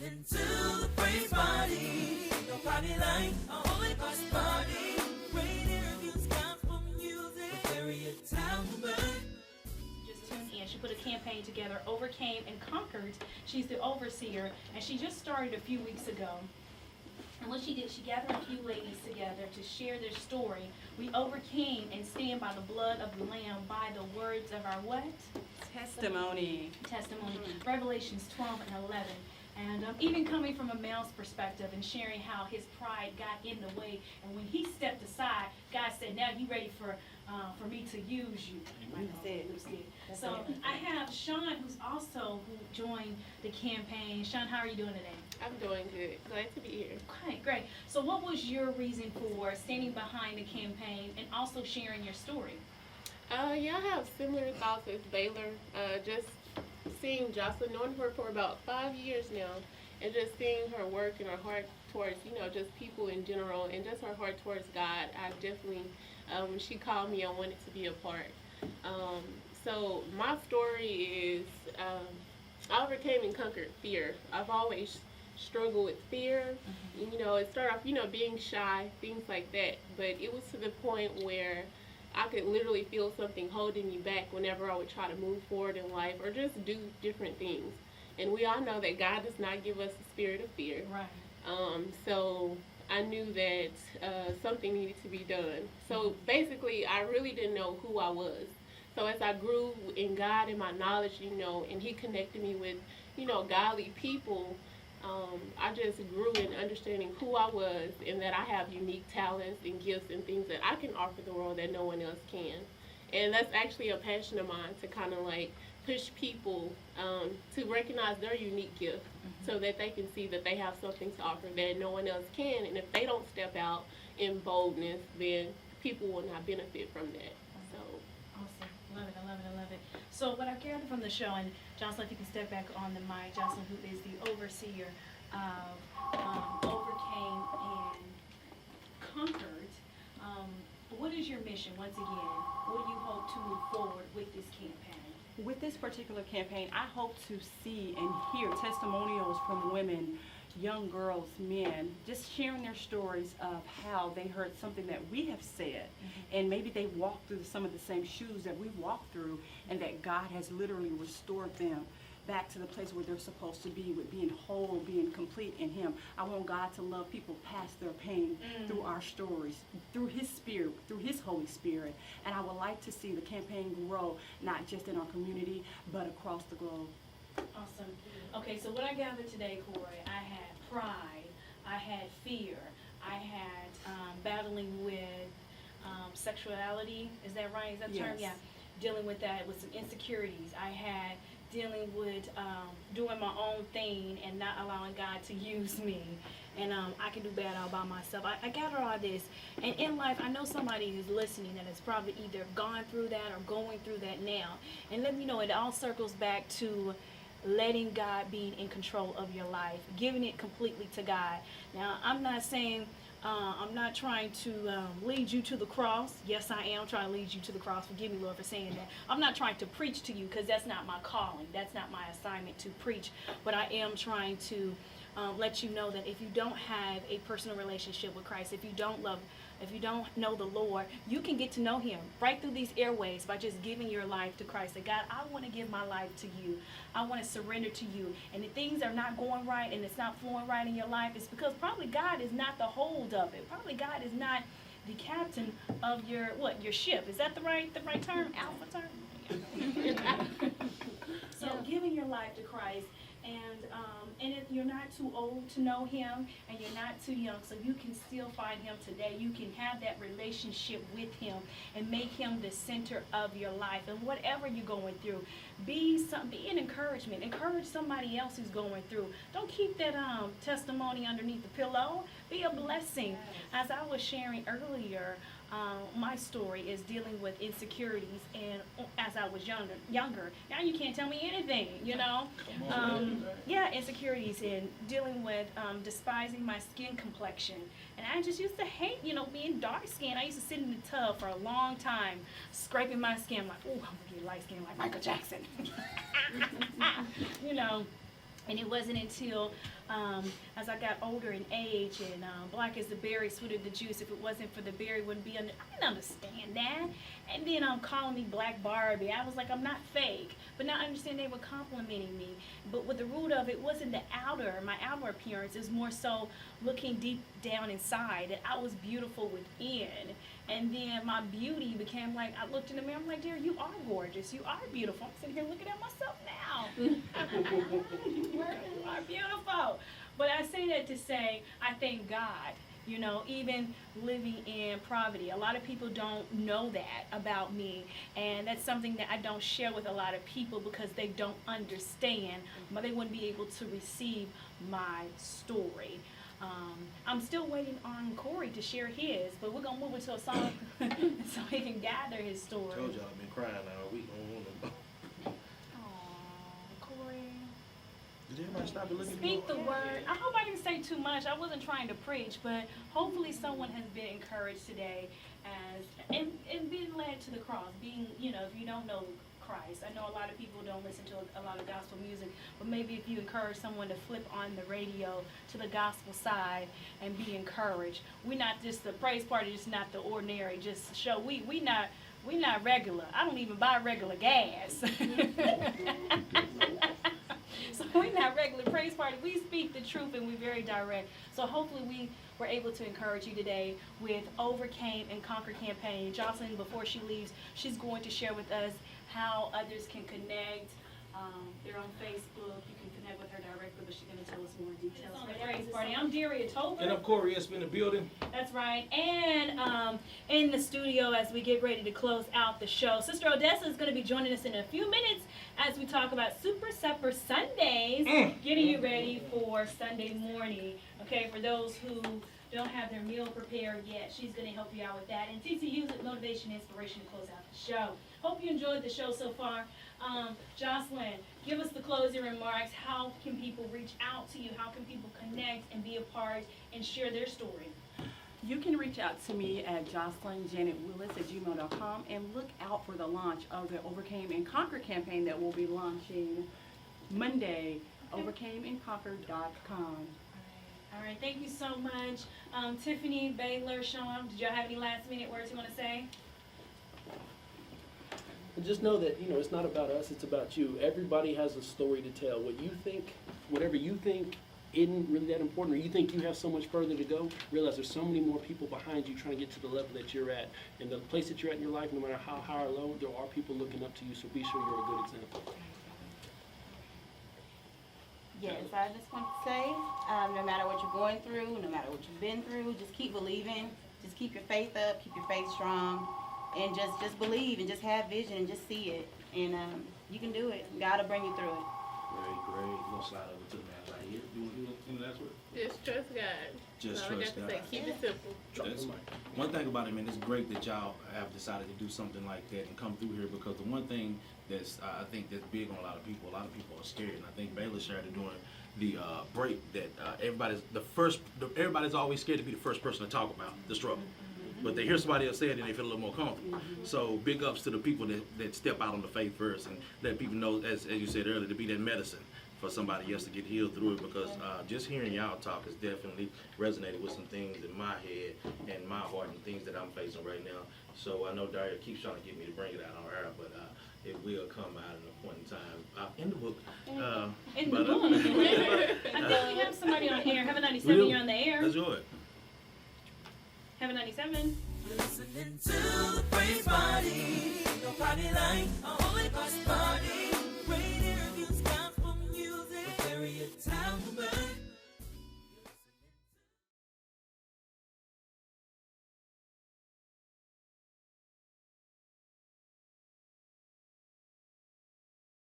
Into the praise party. No party like a Holy Ghost party. Great interviews, gospel music. Dareia Tolbert. Just tuned in. She put a campaign together, Overcame and Conquered. She's the overseer, and she just started a few weeks ago. And what she did, she gathered a few ladies together to share their story. We overcame and stand by the blood of the Lamb, by the words of our what? Testimony. Revelations 12 and 11. And even coming from a male's perspective and sharing how his pride got in the way, and when he stepped aside, God said, "Now you ready for me to use you." So I have Sean, who joined the campaign. Sean, how are you doing today? I'm doing good. Glad to be here. Okay, great. So what was your reason for standing behind the campaign and also sharing your story? Yeah, I have similar thoughts as Baylor. Just seeing Jocelyn, knowing her for about 5 years now, and just seeing her work and her heart towards, just people in general, and just her heart towards God. I definitely, when she called me, I wanted to be a part. So my story is, I overcame and conquered fear. I've always struggled with fear. It started off, being shy, things like that. But it was to the point where I could literally feel something holding me back whenever I would try to move forward in life or just do different things. And we all know that God does not give us a spirit of fear. Right. So I knew that something needed to be done. So basically, I really didn't know who I was. So as I grew in God and my knowledge, and He connected me with, godly people, I just grew in understanding who I was and that I have unique talents and gifts and things that I can offer the world that no one else can. And that's actually a passion of mine, to kind of like push people to recognize their unique gift, so that they can see that they have something to offer that no one else can. And if they don't step out in boldness, then people will not benefit from that. So awesome. I love it. So what I gathered from the show, and Jocelyn, if you can step back on the mic, Jocelyn, who is the overseer of Overcame and Conquered, what is your mission, once again? What do you hope to move forward with this campaign? With this particular campaign, I hope to see and hear testimonials from women, young girls, men, just sharing their stories of how they heard something that we have said, and maybe they walked through some of the same shoes that we walked through, and that God has literally restored them back to the place where they're supposed to be, with being whole, being complete in Him. I want God to love people past their pain through our stories, through His Spirit, through His Holy Spirit. And I would like to see the campaign grow, not just in our community, but across the globe. Awesome. Okay, so what I gathered today, Corey, I had pride, I had fear, I had battling with sexuality. Is that right? Is that the term? Yeah. Dealing with that, with some insecurities. I had dealing with doing my own thing and not allowing God to use me. And I can do bad all by myself. I gathered all this. And in life, I know somebody is listening that has probably either gone through that or going through that now. And let me know, it all circles back to letting God be in control of your life, giving it completely to God. Now, I'm not saying, I'm not trying to lead you to the cross. Yes, I am trying to lead you to the cross. Forgive me, Lord, for saying that. I'm not trying to preach to you, because that's not my calling. That's not my assignment to preach. But I am trying to let you know that if you don't have a personal relationship with Christ, if you don't know the Lord, you can get to know Him right through these airways by just giving your life to Christ. That God, I want to give my life to you. I want to surrender to you. And if things are not going right and it's not flowing right in your life, it's because probably God is not the hold of it. Probably God is not the captain of your ship. Is that the right term? Alpha term? So giving your life to Christ. And if you're not too old to know Him, and you're not too young, so you can still find Him today. You can have that relationship with Him and make Him the center of your life. And whatever you're going through, be an encouragement. Encourage somebody else who's going through. Don't keep that testimony underneath the pillow. Be a blessing. As I was sharing earlier, my story is dealing with insecurities, and as I was younger, now you can't tell me anything, insecurities, and dealing with despising my skin complexion. And I just used to hate, being dark skinned. I used to sit in the tub for a long time, scraping my skin, like, oh, I'm gonna get light skin like Michael Jackson. And it wasn't until as I got older in age and black as the berry, sweet as the juice, if it wasn't for the berry, wouldn't be under. I didn't understand that. And then calling me Black Barbie. I was like, I'm not fake. But now I understand they were complimenting me. But with the root of it wasn't my outer appearance. It was more so looking deep down inside that I was beautiful within. And then my beauty became like, I looked in the mirror, I'm like, dear, you are gorgeous. You are beautiful. I'm sitting here looking at myself now. You are beautiful. But I say that to say, I thank God, you know, even living in poverty. A lot of people don't know that about me. And that's something that I don't share with a lot of people because they don't understand, but they wouldn't be able to receive my story. I'm still waiting on Corey to share his, but we're going to move into a song so he can gather his story. I told y'all I've been crying all week. Aww, Corey. Did everybody stop and look at me? Speak the word. I hope I didn't say too much. I wasn't trying to preach, but hopefully someone has been encouraged today and been led to the cross. Being, you know, if you don't know Christ. I know a lot of people don't listen to a lot of gospel music, but maybe if you encourage someone to flip on the radio to the gospel side and be encouraged. We're not just the praise party, just not the ordinary just show. We not regular. I don't even buy regular gas. So we're not regular praise party. We speak the truth and we're very direct. So hopefully we were able to encourage you today with Overcame and Conquer campaign. Jocelyn, before she leaves, she's going to share with us how others can connect. They're on Facebook. You can connect with her directly, but she's going to tell us more details. Praise party. I'm Dareia Tolbert. And I'm Corey S. in the building. That's right. And in the studio as we get ready to close out the show, Sister Odessa is going to be joining us in a few minutes as we talk about Super Supper Sundays, getting you ready for Sunday morning. Okay, for those who don't have their meal prepared yet, she's going to help you out with that. And TCU's Motivation Inspiration to close out the show. Hope you enjoyed the show so far. Jocelyn, give us the closing remarks. How can people reach out to you? How can people connect and be a part and share their story? You can reach out to me at jocelynjanetwillis@gmail.com and look out for the launch of the Overcame and Conquer campaign that will be launching Monday, overcameandconquer.com. All right, thank you so much. Tiffany, Baylor, Sean, did y'all have any last minute words you want to say? And just know that, you know, it's not about us, it's about you. Everybody has a story to tell. Whatever you think isn't really that important, or you think you have so much further to go, realize there's so many more people behind you trying to get to the level that you're at. And the place that you're at in your life, no matter how high or low, there are people looking up to you, so be sure you're a good example. Yes, I just want to say, no matter what you're going through, no matter what you've been through, just keep believing, just keep your faith up, keep your faith strong, and just believe and just have vision and just see it. And you can do it. God will bring you through it. Great. We're going to slide over to the man right here. You want to do any last word? Just trust God. Just All I trust got to God. say, keep it simple. That's one thing about it, man, it's great that y'all have decided to do something like that and come through here, because the one thing that's I think that's big on a lot of people are scared, and I think Baylor shared it during the break that everybody's always scared to be the first person to talk about the struggle. But they hear somebody else say it and they feel a little more comfortable. So big ups to the people that step out on the faith first and let people know, as you said earlier, to be that medicine for somebody else to get healed through it, because just hearing y'all talk has definitely resonated with some things in my head and my heart and things that I'm facing right now. So I know Dareia keeps trying to get me to bring it out on air, but it will come out at a point in time. In the book. In the book. I think we have somebody on air. Heaven 97, you're on the air. Let's do it. Heaven 97. Listening to the praise party. No party like a Holy Ghost party.